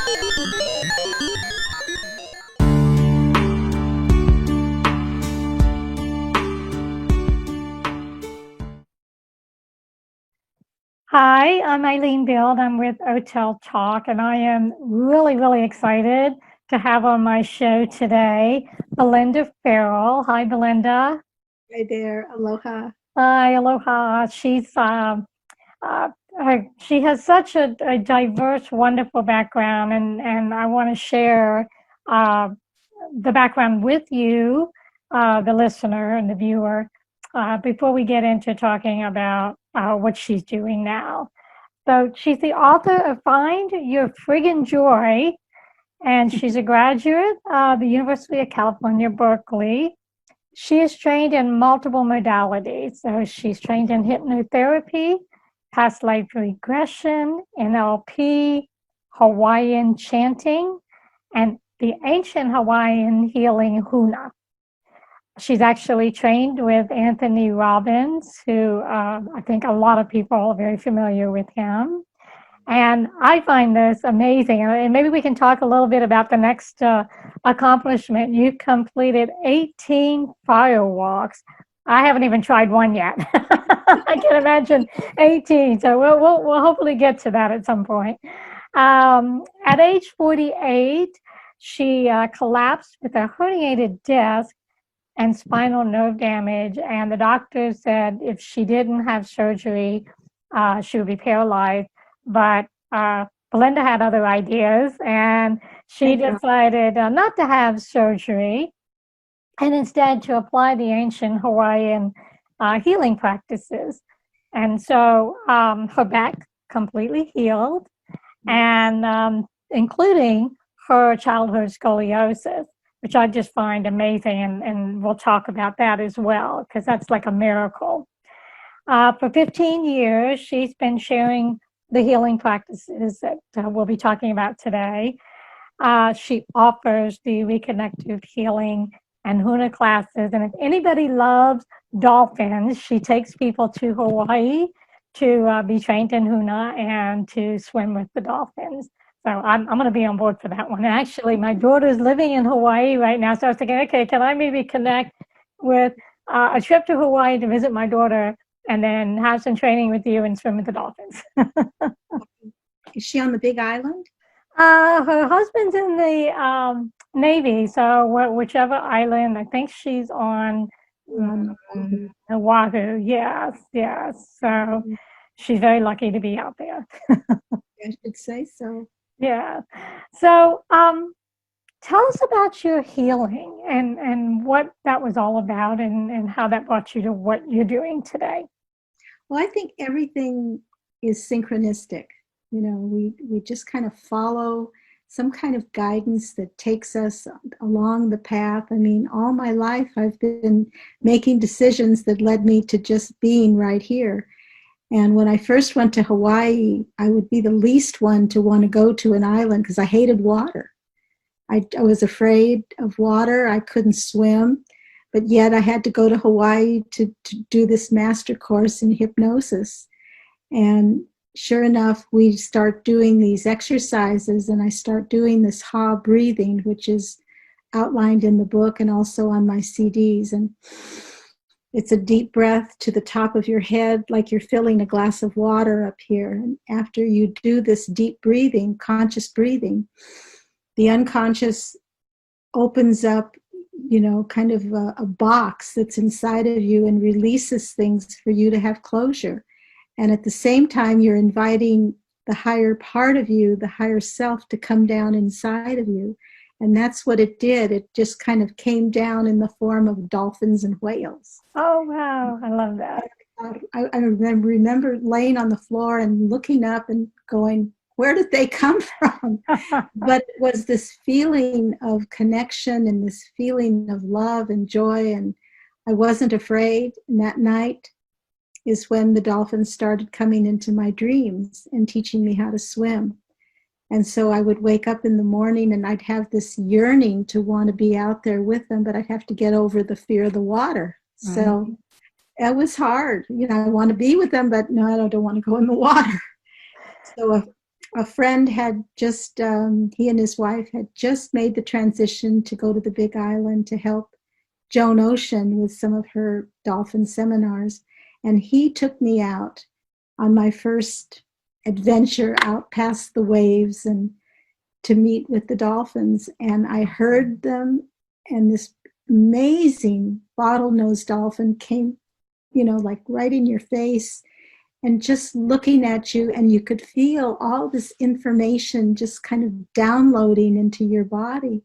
Hi, I'm Eileen Bild. I'm with OTEL Talk, and I am really, really excited to have on my show today Belinda Farrell. Hi, Belinda. Hi there, aloha. Hi, aloha. Uh, she has such a diverse, wonderful background, and I want to share uh, the background with you, the listener and the viewer, before we get into talking about what she's doing now. So she's the author of Find Your Friggin' Joy, and she's a graduate of the University of California, Berkeley. She is trained in multiple modalities. So she's trained in hypnotherapy, past life regression, NLP, Hawaiian chanting, and the ancient Hawaiian healing huna. She's actually trained with Anthony Robbins, who I think a lot of people are very familiar with him. And I find this amazing. And maybe we can talk a little bit about the next accomplishment. You completed 18 firewalks. I haven't even tried one yet. I can imagine 18. So we'll hopefully get to that at some point. At age 48, she collapsed with a herniated disc and spinal nerve damage. And the doctor said if she didn't have surgery, she would be paralyzed. But Belinda had other ideas, and she decided not to have surgery and instead to apply the ancient Hawaiian healing practices. And so her back completely healed, and including her childhood scoliosis, which I just find amazing. And we'll talk about that as well, because that's like a miracle. For 15 years, she's been sharing the healing practices that we'll be talking about today. She offers the reconnective healing and huna classes. And if anybody loves dolphins, she takes people to Hawaii to be trained in huna and to swim with the dolphins. So I'm going to be on board for that one. And actually, my daughter's living in Hawaii right now. So I was thinking, okay, can I maybe connect with a trip to Hawaii to visit my daughter and then have some training with you and swim with the dolphins? Is she on the Big Island? Her husband's in the Navy, so whichever island. I think she's on Oahu. Yes, yes. So she's very lucky to be out there. I should say so. Yeah. So tell us about your healing and what that was all about and how that brought you to what you're doing today. Well, I think everything is synchronistic. You know, we just kind of follow some kind of guidance that takes us along the path. I mean, all my life I've been making decisions that led me to just being right here. And when I first went to Hawaii, I would be the least one to want to go to an island because I hated water. I was afraid of water. I couldn't swim, but yet I had to go to Hawaii to do this master course in hypnosis. And sure enough, we start doing these exercises, and I start doing this ha breathing, which is outlined in the book and also on my CDs. And it's a deep breath to the top of your head, like you're filling a glass of water up here. And after you do this deep breathing, conscious breathing, the unconscious opens up, you know, kind of a box that's inside of you and releases things for you to have closure. And at the same time, you're inviting the higher part of you, the higher self, to come down inside of you. And that's what it did. It just kind of came down in the form of dolphins and whales. Oh, wow. I love that. I remember laying on the floor and looking up and going, where did they come from? But it was this feeling of connection and this feeling of love and joy. And I wasn't afraid. And that night is when the dolphins started coming into my dreams and teaching me how to swim. And so I would wake up in the morning and I'd have this yearning to want to be out there with them, but I'd have to get over the fear of the water. So it was hard. You know, I want to be with them, but no, I don't want to go in the water. So A friend had just, he and his wife had just made the transition to go to the Big Island to help Joan Ocean with some of her dolphin seminars. And he took me out on my first adventure out past the waves and to meet with the dolphins. And I heard them, and this amazing bottlenose dolphin came, like right in your face and just looking at you, and you could feel all this information just kind of downloading into your body.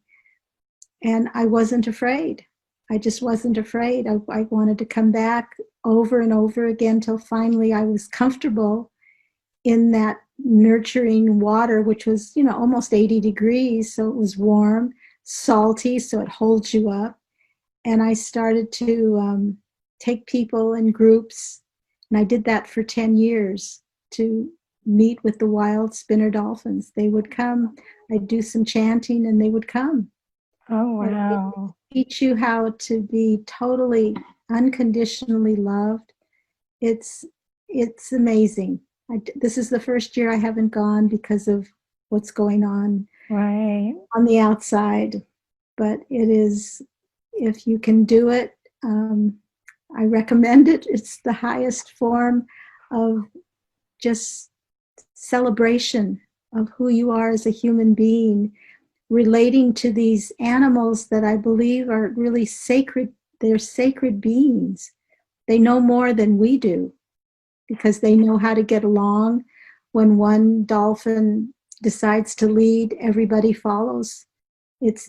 And I wasn't afraid. I just wasn't afraid. I wanted to come back over and over again till finally I was comfortable in that nurturing water, which was, almost 80 degrees. So it was warm, salty, so it holds you up. And I started to take people in groups. And I did that for 10 years to meet with the wild spinner dolphins. They would come, I'd do some chanting, and they would come. Oh, And wow. teach you how to be totally unconditionally loved. It's amazing. This is the first year I haven't gone because of what's going on Right. the outside. But it is, if you can do it, I recommend it. It's the highest form of just celebration of who you are as a human being, relating to these animals that I believe are really sacred. They're sacred beings. They know more than we do because they know how to get along. When one dolphin decides to lead, everybody follows.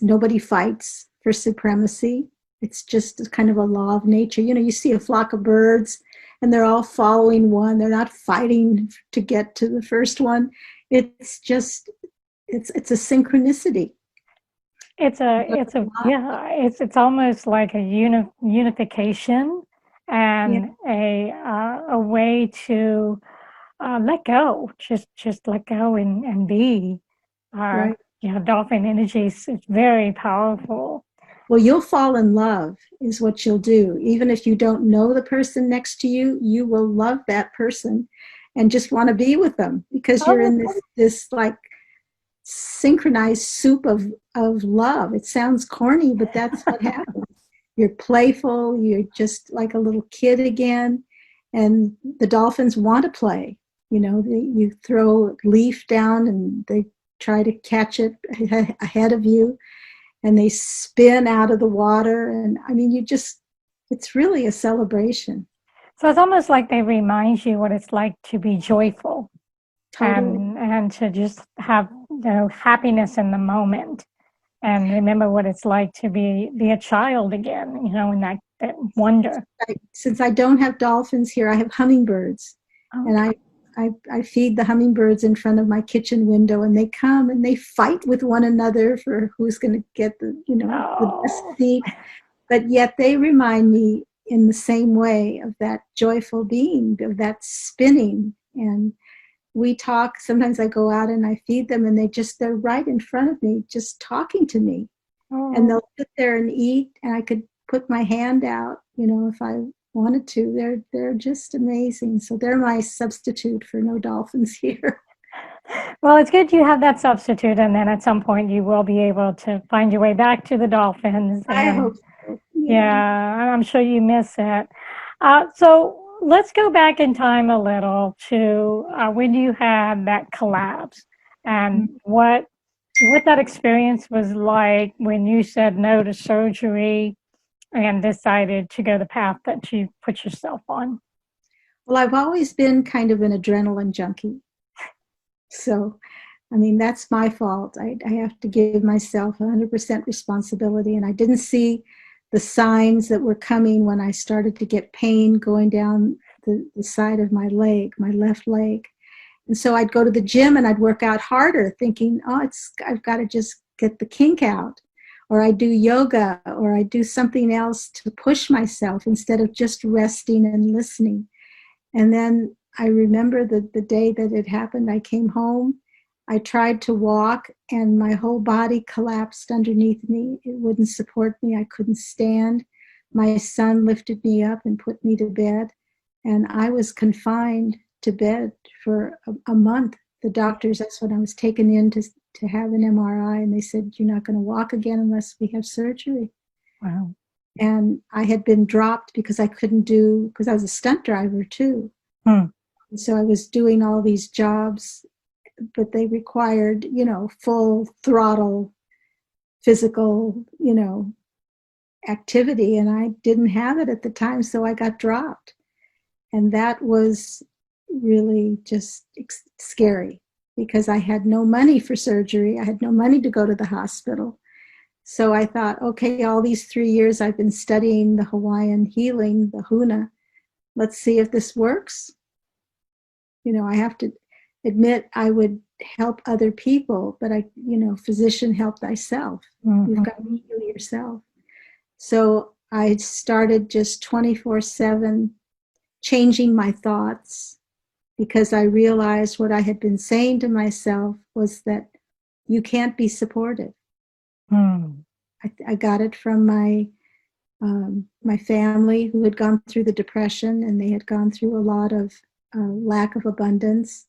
Nobody fights for supremacy. It's just kind of a law of nature. You see a flock of birds and they're all following one. They're not fighting to get to the first one. It's a synchronicity. It's almost like a unification Yeah, and a way to let go, just let go and be. right. Dolphin energy is very powerful. Well, you'll fall in love is what you'll do. Even if you don't know the person next to you, you will love that person and just want to be with them because you're Oh, in this like synchronized soup of love. It sounds corny, but that's what happens. You're playful, you're just like a little kid again, and the dolphins want to play. You throw a leaf down and they try to catch it ahead of you, and they spin out of the water. And I mean, it's really a celebration. so it's almost like they remind you what it's like to be joyful Totally. and to just have happiness in the moment and remember what it's like to be a child again, and that wonder. Since I don't have dolphins here, I have hummingbirds, and Okay. I feed the hummingbirds in front of my kitchen window, and they come and they fight with one another for who's going to get the best Oh, seat. But yet they remind me in the same way of that joyful being, of that spinning. And we talk. Sometimes I go out and I feed them, and they're right in front of me, just talking to me. And oh. they'll sit there and eat, and I could put my hand out, if I wanted to. They're just amazing. So they're my substitute for no dolphins here. Well, it's good you have that substitute, and then at some point you will be able to find your way back to the dolphins. I And hope so. Yeah. yeah, I'm sure you miss it. So let's go back in time a little to when you had that collapse and what that experience was like when you said no to surgery and decided to go the path that you put yourself on. Well, I've always been kind of an adrenaline junkie. So, I mean, that's my fault. I have to give myself 100% responsibility. And I didn't see the signs that were coming when I started to get pain going down the side of my leg, my left leg. And so I'd go to the gym and I'd work out harder, thinking, oh, I've got to just get the kink out. Or I do yoga, or I do something else to push myself instead of just resting and listening. And then I remember the day that it happened. I came home. I tried to walk, and my whole body collapsed underneath me. It wouldn't support me. I couldn't stand. My son lifted me up and put me to bed, and I was confined to bed for a month. the doctors, that's when I was taken in to have an MRI, and they said, you're not going to walk again unless we have surgery. Wow. And I had been dropped because because I was a stunt driver too. Hmm. So I was doing all these jobs, but they required, full throttle physical, activity. And I didn't have it at the time. So I got dropped. And that was really just scary because I had no money for surgery. I had no money to go to the hospital. So I thought, okay, all these 3 years I've been studying the Hawaiian healing, the Huna. Let's see if this works. I have to admit I would help other people, but physician, help thyself. Mm-hmm. You've got to heal yourself. So I started just 24/7 changing my thoughts because I realized what I had been saying to myself was that you can't be supported. Mm. I got it from my family who had gone through the depression, and they had gone through a lot of lack of abundance.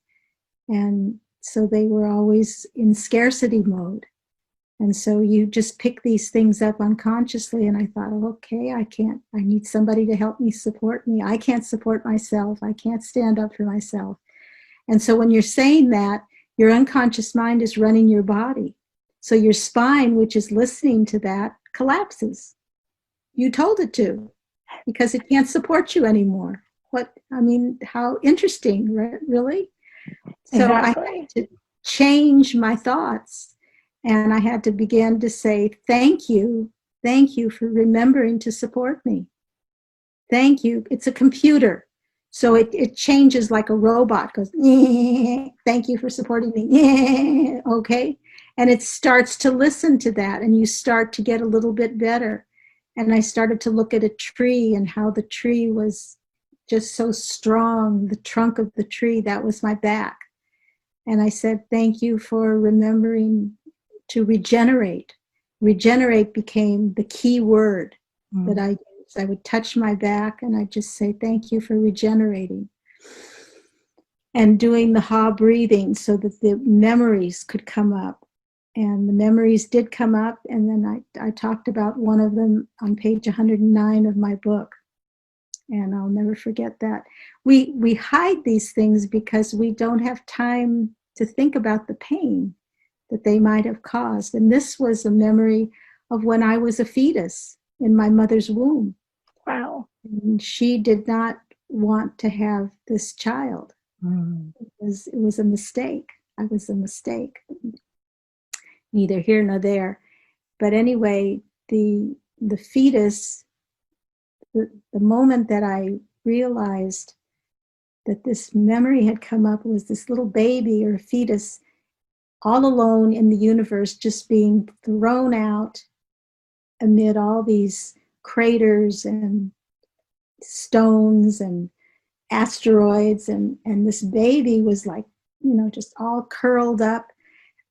And so they were always in scarcity mode. And so you just pick these things up unconsciously. And I thought, okay, I need somebody to help me, support me. I can't support myself. I can't stand up for myself. And so when you're saying that, your unconscious mind is running your body. So your spine, which is listening to that, collapses. You told it to, because it can't support you anymore. How interesting, right? Really? So Exactly. I had to change my thoughts, and I had to begin to say, thank you for remembering to support me. Thank you. It's a computer. So it changes like a robot, goes, thank you for supporting me. Okay. And it starts to listen to that, and you start to get a little bit better. And I started to look at a tree and how the tree was just so strong, the trunk of the tree, that was my back. And I said, thank you for remembering to regenerate. Regenerate became the key word that I used. I would touch my back and I'd just say, thank you for regenerating. And doing the ha breathing so that the memories could come up. And the memories did come up. And then I talked about one of them on page 109 of my book. And I'll never forget that. We hide these things because we don't have time to think about the pain that they might have caused. And this was a memory of when I was a fetus in my mother's womb. Wow. And she did not want to have this child. It was a mistake. I was a mistake. Neither here nor there. But anyway, the fetus, the moment that I realized that this memory had come up, was this little baby or fetus all alone in the universe, just being thrown out amid all these craters and stones and asteroids. And this baby was like, just all curled up,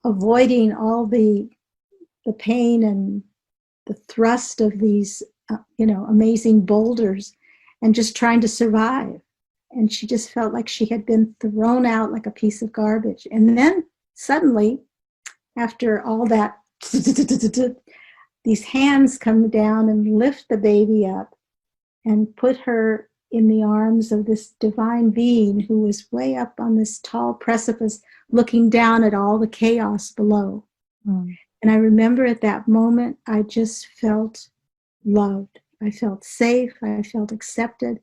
avoiding all the pain and the thrust of these, amazing boulders, and just trying to survive. And she just felt like she had been thrown out like a piece of garbage. And then suddenly, after all that, these hands come down and lift the baby up and put her in the arms of this divine being who was way up on this tall precipice looking down at all the chaos below. And I remember at that moment, I just felt loved. I felt safe. I felt accepted.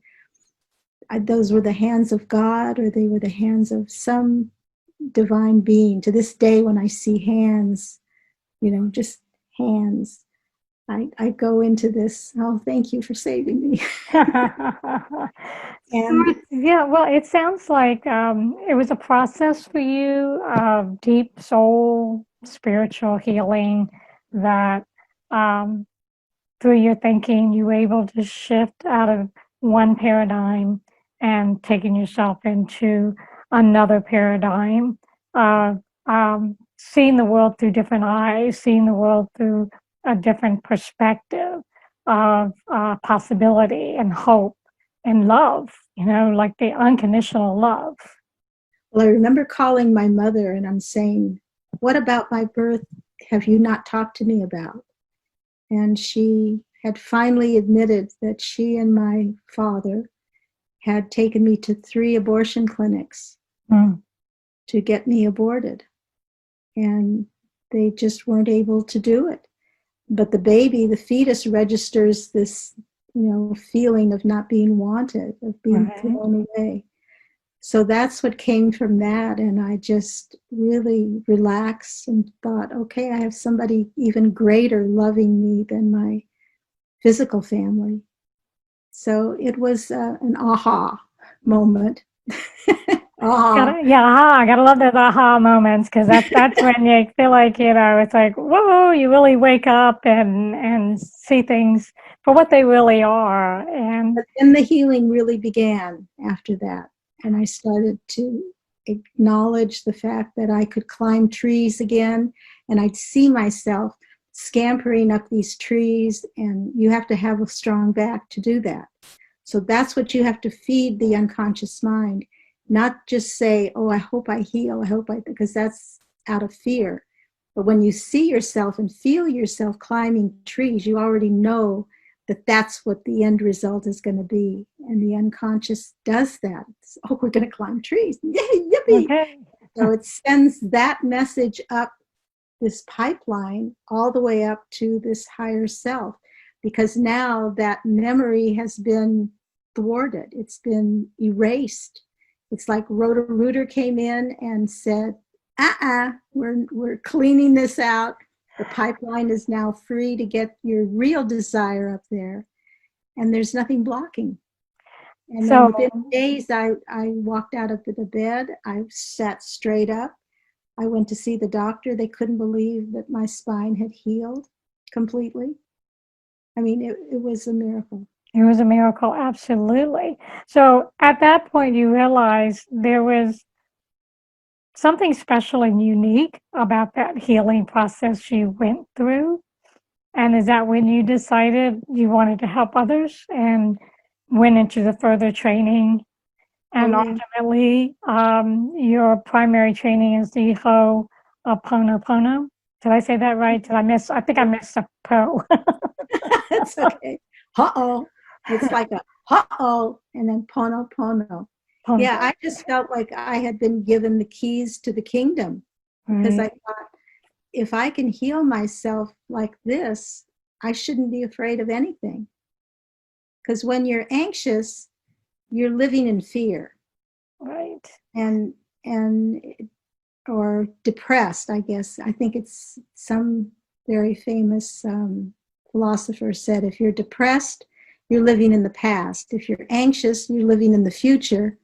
Those were the hands of God, or they were the hands of some divine being. To this day, when I see hands, just hands, I go into this, oh, thank you for saving me. And yeah, well, it sounds like it was a process for you of deep soul, spiritual healing that through your thinking, you were able to shift out of one paradigm and taking yourself into another paradigm, seeing the world through different eyes, seeing the world through a different perspective of possibility and hope and love, like the unconditional love. Well, I remember calling my mother and I'm saying, what about my birth have you not talked to me about? And she had finally admitted that she and my father had taken me to 3 abortion clinics Mm. to get me aborted. And they just weren't able to do it. But the baby, the fetus registers this, feeling of not being wanted, of being Right. thrown away. So that's what came from that. And I just really relaxed and thought, okay, I have somebody even greater loving me than my physical family. So it was an aha moment. Aha. Yeah, aha, I gotta love those aha moments because that's when you feel like, it's like, whoa, you really wake up and see things for what they really are. And But then the healing really began after that. And I started to acknowledge the fact that I could climb trees again. And I'd see myself scampering up these trees. And you have to have a strong back to do that. So that's what you have to feed the unconscious mind. Not just say, oh, I hope I heal. I hope because that's out of fear. But when you see yourself and feel yourself climbing trees, you already know that that's what the end result is going to be. And the unconscious does that. It's, oh, we're going to climb trees. Yay, yippee. okay, So it sends that message up this pipeline all the way up to this higher self, because now that memory has been thwarted. It's been erased. It's like Roto-Rooter came in and said, we're cleaning this out. The pipeline is now free to get your real desire up there, and there's nothing blocking. And then so within days, I walked out of the bed. I sat straight up. I went to see the doctor. They couldn't believe that my spine had healed completely. I mean, it was a miracle. it was a miracle, absolutely. So at that point, you realized there was something special and unique about that healing process you went through. And is that when you decided you wanted to help others and went into the further training? Oh, And yeah. ultimately, your primary training is the Ho'oponopono. Did I say that right? I think I missed a po. It's okay. Uh-oh. It's like a uh-oh and then pono pono. Yeah, I just felt like I had been given the keys to the kingdom, because I Right, thought, if I can heal myself like this, I shouldn't be afraid of anything. Because when you're anxious, you're living in fear right. and and or depressed, I guess. I think it's some very famous philosopher said, if you're depressed, you're living in the past. If you're anxious, you're living in the future.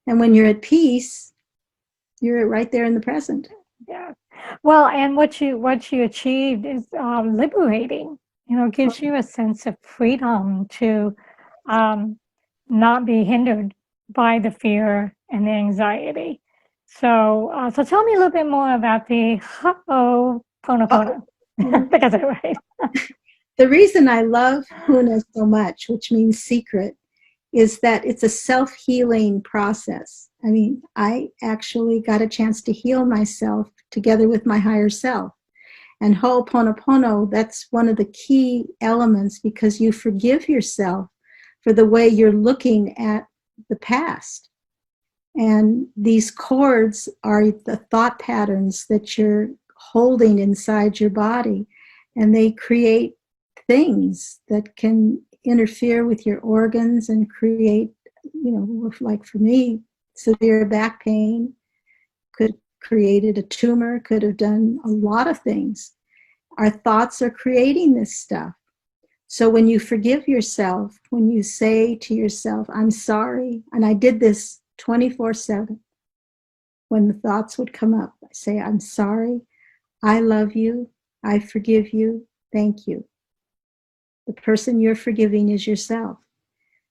And when you're at peace, you're right there in the present. Yeah. Well, and what you achieved is liberating. It gives you a sense of freedom to um, not be hindered by the fear and the anxiety. So tell me a little bit more about the Uh-oh. Ho'oponopono. I Mhm. think I said it right. The reason I love Huna so much, which means secret, is that it's a self-healing process. I mean, I actually got a chance to heal myself together with my higher self. And Ho'oponopono, that's one of the key elements, because you forgive yourself for the way you're looking at the past. And these cords are the thought patterns that you're holding inside your body, and they create things that can interfere with your organs and create, like for me, severe back pain, could created a tumor, could have done a lot of things. Our thoughts are creating this stuff. So when you forgive yourself, when you say to yourself, I'm sorry, and I did this 24/7, when the thoughts would come up, I say, I'm sorry, I love you, I forgive you, thank you. The person you're forgiving is yourself.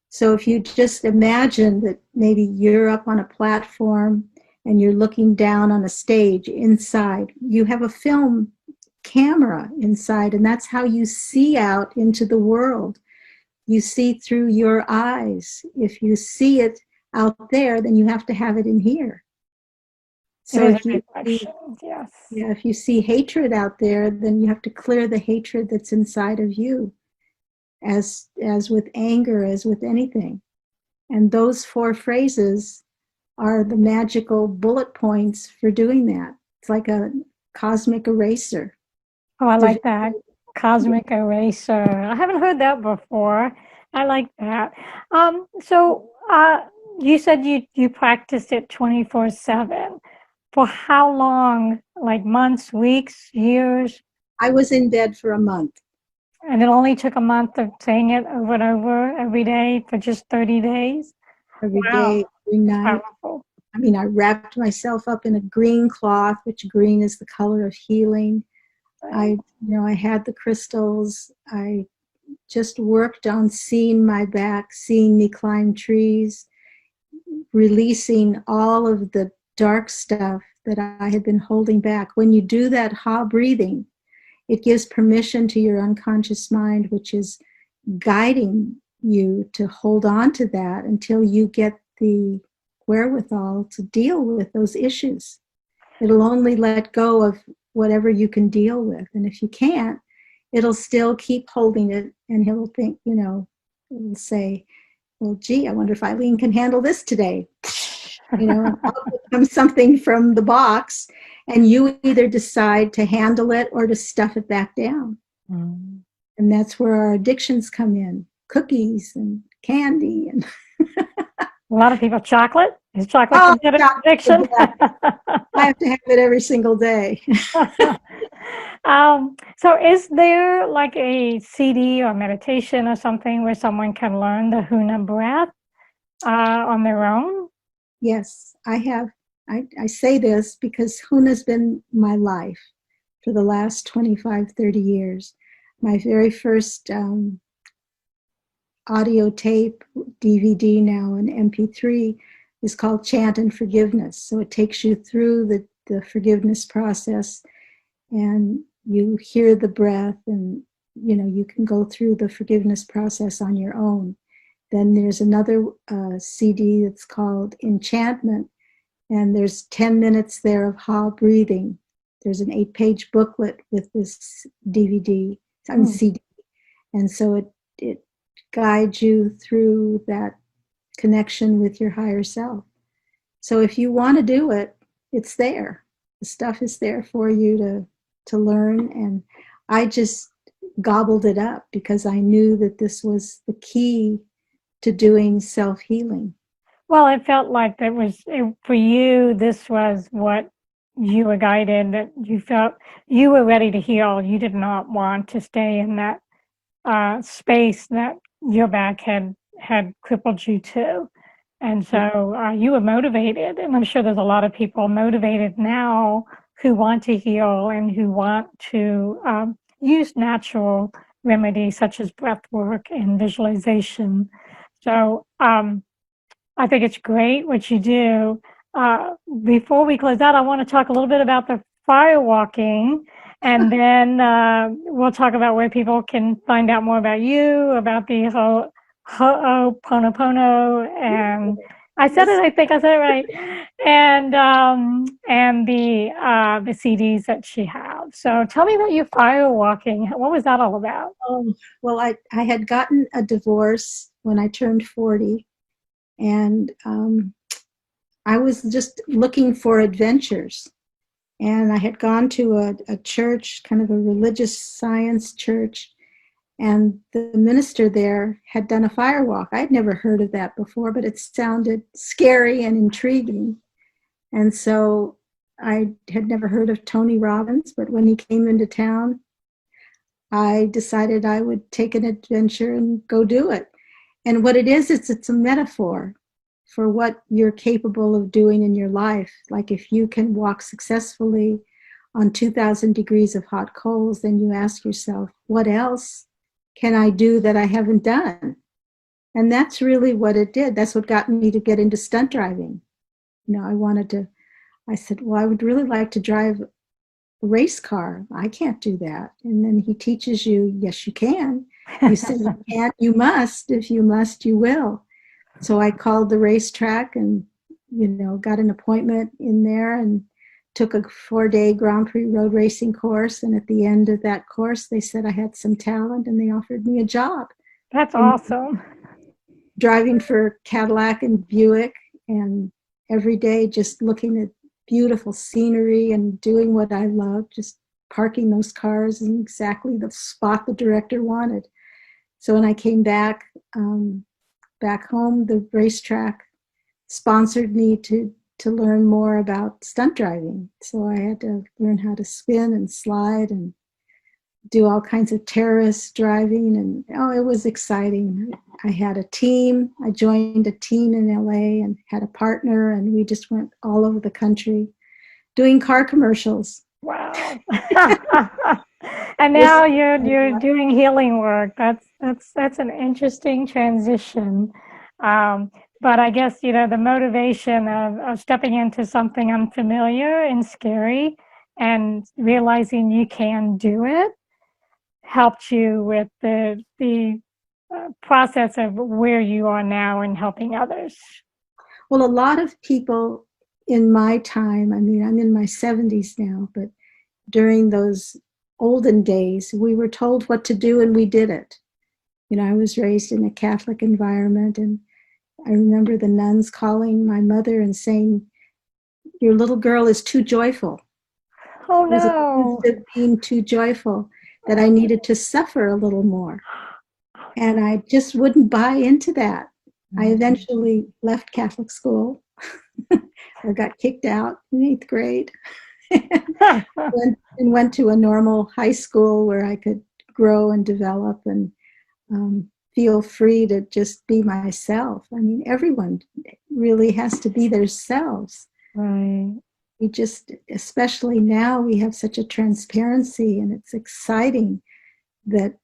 So if you just imagine that maybe you're up on a platform and you're looking down on a stage inside, you have a film camera inside, and that's how you see out into the world. You see through your eyes. If you see it out there, then you have to have it in here. It So is a if you see, reflection, yes. yeah, if you see hatred out there, then you have to clear the hatred that's inside of you, as with anger, as with anything. And those four phrases are the magical bullet points for doing that. It's like a cosmic eraser. Oh, I Div- like that. Cosmic eraser. I haven't heard that before. I like that. You said you practiced it 24/7. For how long? Like months, weeks, years? I was in bed for a month And it only took a month of saying it over and over every day for just 30 days? every Wow, day, every that's night. powerful. I mean, I wrapped myself up in a green cloth, which green is the color of healing. Right. I had the crystals. I just worked on seeing my back, seeing me climb trees, releasing all of the dark stuff that I had been holding back. When you do that ha breathing, it gives permission to your unconscious mind, which is guiding you to hold on to that until you get the wherewithal to deal with those issues. It'll only let go of whatever you can deal with. And if you can't, it'll still keep holding it, and he'll think, it'll say, well, gee, I wonder if Eileen can handle this today. And out comes something from the box, and you either decide to handle it or to stuff it back down. Mm. And that's where our addictions come in, cookies and candy. And A lot of people, chocolate? Is chocolate oh, considered addiction? yeah, I have to have it every single day. So is there like a CD or meditation or something where someone can learn the Huna breath on their own? Yes, I have. I say this because Huna's been my life for the last 25, 30 years. My very first audio tape, DVD now, and MP3 is called Chant and Forgiveness. So it takes you through the forgiveness process, and you hear the breath, and you can go through the forgiveness process on your own. Then there's another CD that's called Enchantment, and there's 10 minutes there of Ha breathing. There's an 8-page booklet with this DVD, I mean Hmm. CD, and so it guides you through that connection with your higher self. So if you want to do it, it's there. The stuff is there for you to learn, and I just gobbled it up because I knew that this was the key to doing self-healing. Well, it felt like for you, this was what you were guided, that you felt you were ready to heal. You did not want to stay in that space that your back had crippled you to. And so you were motivated, and I'm sure there's a lot of people motivated now who want to heal and who want to use natural remedies such as breath work and visualization. So I think it's great what you do. Uh, Before we close out, I want to talk a little bit about the fire walking, and then we'll talk about where people can find out more about you, about the Ho'oponopono, and I said it. I think I said it right, and the CDs that she has. So tell me about your fire walking. What was that all about? Well, I had gotten a divorce when I turned 40, and I was just looking for adventures. And I had gone to a church, kind of a religious science church, and the minister there had done a fire walk. I'd never heard of that before, but it sounded scary and intriguing. And so I had never heard of Tony Robbins, but when he came into town, I decided I would take an adventure and go do it. And what it is, it's a metaphor for what you're capable of doing in your life. Like if you can walk successfully on 2,000 degrees of hot coals, then you ask yourself, what else can I do that I haven't done? And that's really what it did. That's what got me to get into stunt driving. I said, well, I would really like to drive a race car. I can't do that. And then he teaches you, yes, you can. You say you can't, you must. If you must, you will. So I called the racetrack and, got an appointment in there. And took a 4-day Grand Prix road racing course. And at the end of that course, they said I had some talent and they offered me a job That's in awesome. driving for Cadillac and Buick, and every day just looking at beautiful scenery and doing what I love, just parking those cars in exactly the spot the director wanted. So when I came back home, the racetrack sponsored me to learn more about stunt driving. So I had to learn how to spin and slide and do all kinds of terrorist driving, and it was exciting. I had a team. I joined a team in LA and had a partner, and we just went all over the country doing car commercials. Wow. And now you're doing healing work. That's an interesting transition. But I guess, the motivation of stepping into something unfamiliar and scary and realizing you can do it helped you with the process of where you are now and helping others. Well, a lot of people in my time, I mean, I'm in my 70s now, but during those olden days, we were told what to do and we did it. I was raised in a Catholic environment, and I remember the nuns calling my mother and saying, "Your little girl is too joyful." Oh I was no. accused of being too joyful, that I needed to suffer a little more. And I just wouldn't buy into that. I eventually left Catholic school or got kicked out in 8th grade and went to a normal high school where I could grow and develop and feel free to just be myself. I mean, everyone really has to be themselves. Right. We just, especially now, we have such a transparency, and it's exciting that,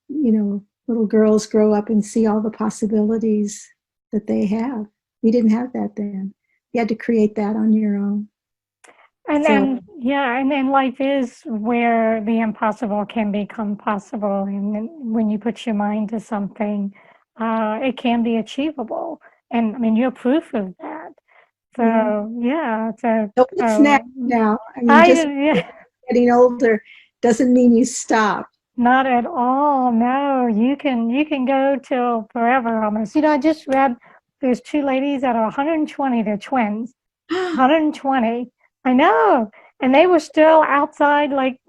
little girls grow up and see all the possibilities that they have. We didn't have that then. You had to create that on your own. And So, then, yeah, and then life is where the impossible can become possible. And then when you put your mind to something, it can be achievable. And I mean, you're proof of that. So, yeah, don't be snappy now. I mean, just yeah, getting older doesn't mean you stop. not at all. No, you can go till forever almost. I just read there's two ladies that are 120, they're twins. 120. I know. And they were still outside, like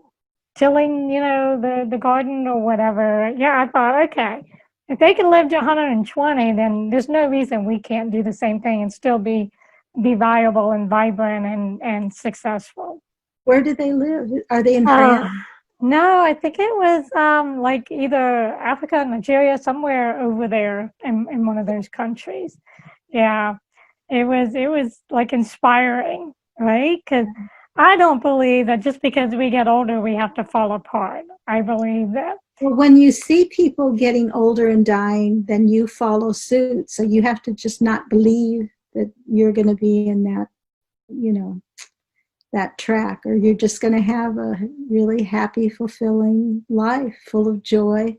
tilling, the garden or whatever. Yeah, I thought, okay, if they can live to 120, then there's no reason we can't do the same thing and still be viable and vibrant and successful. Where do they live? Are they in Uh, France? no, I think it was like either Africa, Nigeria, somewhere over there in one of those countries. Yeah, it was like inspiring, right? Because I don't believe that just because we get older we have to fall apart. I believe that. Well, when you see people getting older and dying, then you follow suit. So you have to just not believe that you're going to be in that, that track, or you're just going to have a really happy, fulfilling life full of joy.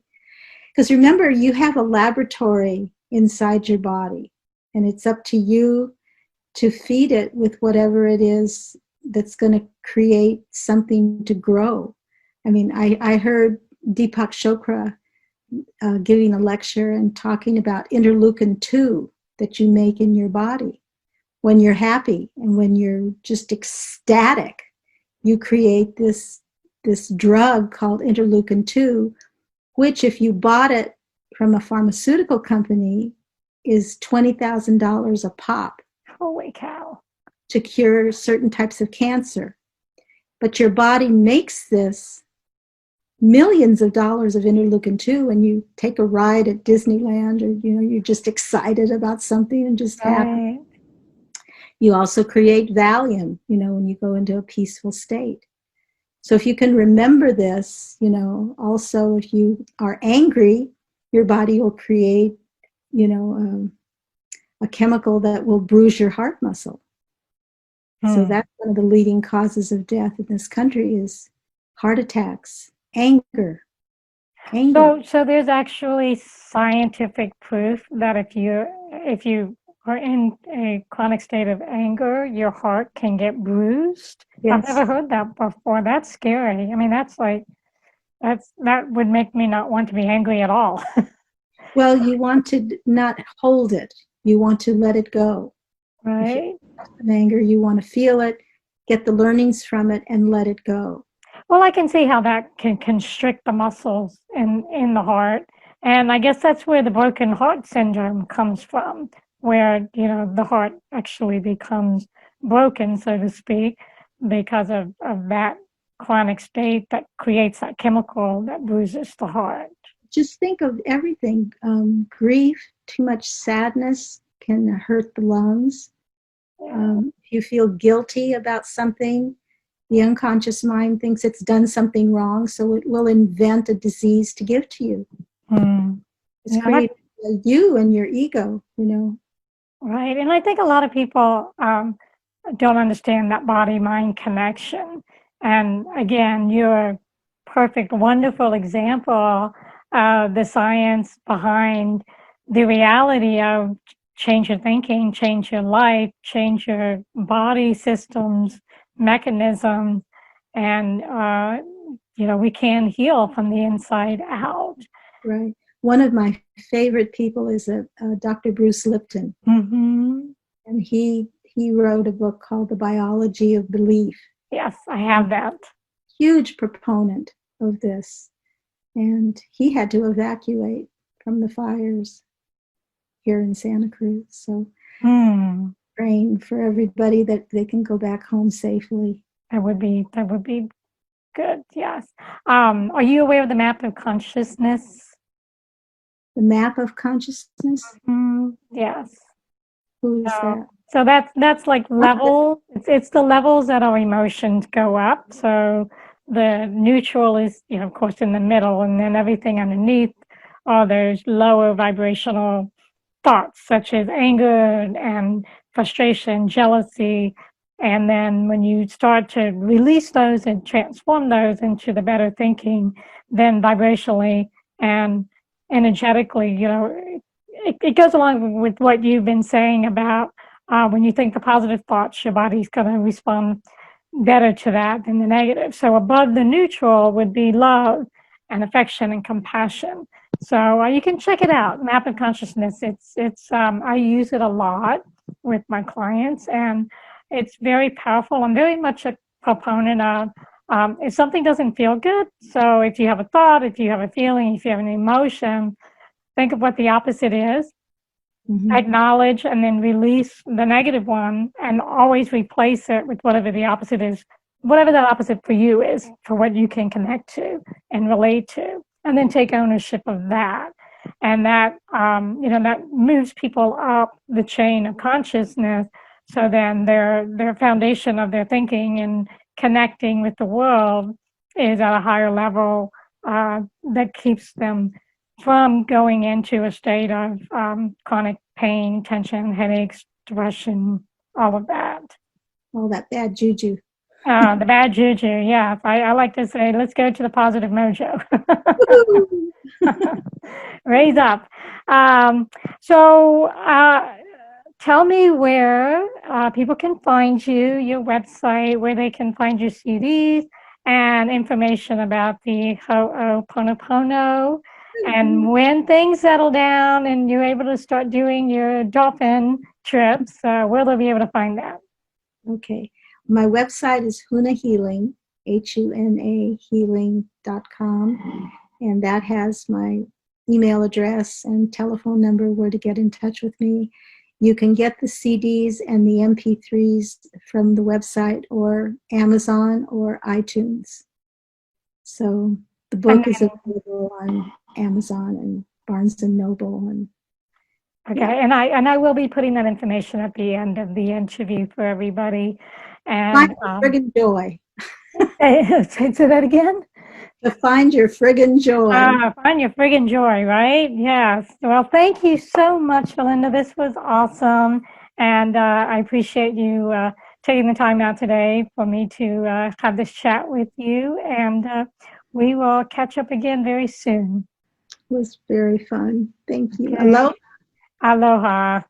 Because remember, you have a laboratory inside your body, and it's up to you to feed it with whatever it is that's going to create something to grow. I mean, I heard Deepak Chopra giving a lecture and talking about interleukin 2 that you make in your body. When you're happy and when you're just ecstatic, you create this drug called interleukin 2, which if you bought it from a pharmaceutical company is $20,000 a pop. Holy cow. To cure certain types of cancer. But your body makes this millions of dollars of interleukin 2 when you take a ride at Disneyland, or you're just excited about something and just happy. Right. You also create Valium, when you go into a peaceful state. So if you can remember this, also if you are angry, your body will create, a chemical that will bruise your heart muscle. So that's one of the leading causes of death in this country is heart attacks, anger. So there's actually scientific proof that if you are in a chronic state of anger, your heart can get bruised. I've Yes. never heard that before. That's scary. I mean, that would make me not want to be angry at all. Well, you want to not hold it. You want to let it go. If you Right? have some anger, you want to feel it, get the learnings from it, and let it go. Well, I can see how that can constrict the muscles in the heart. And I guess that's where the broken heart syndrome comes from, where, the heart actually becomes broken, so to speak, because of that chronic state that creates that chemical that bruises the heart. Just think of everything. Grief, too much sadness can hurt the lungs. Yeah. If you feel guilty about something, the unconscious mind thinks it's done something wrong, so it will invent a disease to give to you. Mm. It's Yeah, that, creating you and your ego. right. And I think a lot of people don't understand that body-mind connection. And again, you're a perfect, wonderful example of the science behind the reality of change your thinking, change your life, change your body systems, mechanisms, and we can heal from the inside out. Right. One of my favorite people is a Dr. Bruce Lipton, Mm-hmm. and he wrote a book called The Biology of Belief. Yes, I have that. Huge proponent of this, and he had to evacuate from the fires here in Santa Cruz. So Hmm. praying for everybody that they can go back home safely. That would be good. Yes. Are you aware of the map of consciousness? The map of consciousness. Yes. Who is So, that? so that's like level. It's the levels that our emotions go up. So the neutral is, of course, in the middle, and then everything underneath are those lower vibrational thoughts, such as anger and frustration, jealousy. And then when you start to release those and transform those into the better thinking, then vibrationally and energetically, it goes along with what you've been saying about when you think the positive thoughts, your body's going to respond better to that than the negative. So above the neutral would be love and affection and compassion. So you can check it out, Map of Consciousness. It's I use it a lot with my clients, and it's very powerful. I'm very much a proponent of if something doesn't feel good. So if you have a thought, if you have a feeling, if you have an emotion, think of what the opposite is, Mm-hmm. acknowledge, and then release the negative one, and always replace it with whatever the opposite is, whatever that opposite for you is, for what you can connect to and relate to, and then take ownership of that. And that moves people up the chain of consciousness. So then their foundation of their thinking and connecting with the world is at a higher level that keeps them from going into a state of chronic pain, tension, headaches, depression, all of that. All that bad juju. The bad juju, yeah. I like to say, let's go to the positive mojo. Raise up. So tell me where people can find you, your website, where they can find your CDs, and information about the Ho'oponopono. And when things settle down and you're able to start doing your dolphin trips, where they'll be able to find that. Okay. My website is Huna Healing, HUNA healing.com. And that has my email address and telephone number where to get in touch with me. You can get the CDs and the MP3s from the website or Amazon or iTunes. So the book is available on Amazon and Barnes and Noble. And Okay, and I will be putting that information at the end of the interview for everybody. find And your friggin' joy. say that again. To find your friggin' joy. Find your friggin' joy, right? Yes. Well, thank you so much, Belinda. This was awesome, and I appreciate you taking the time out today for me to have this chat with you. And we will catch up again very soon. It was very fun. Thank you. Okay. Aloha. Aloha.